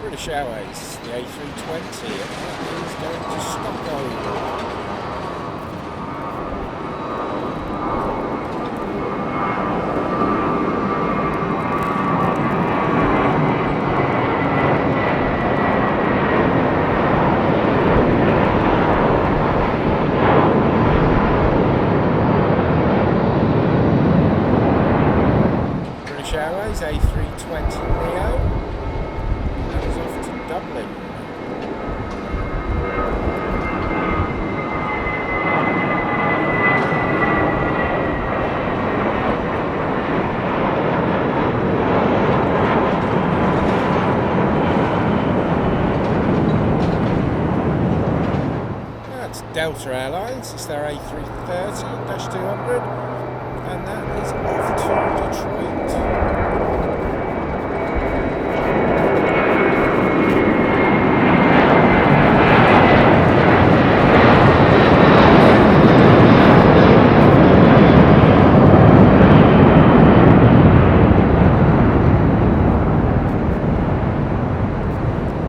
British Airways, the A320, and that is going to Stockholm. Airways A320 Neo, that is off to Dublin. That's Delta Airlines, it's their A330-200, and that is off to Detroit.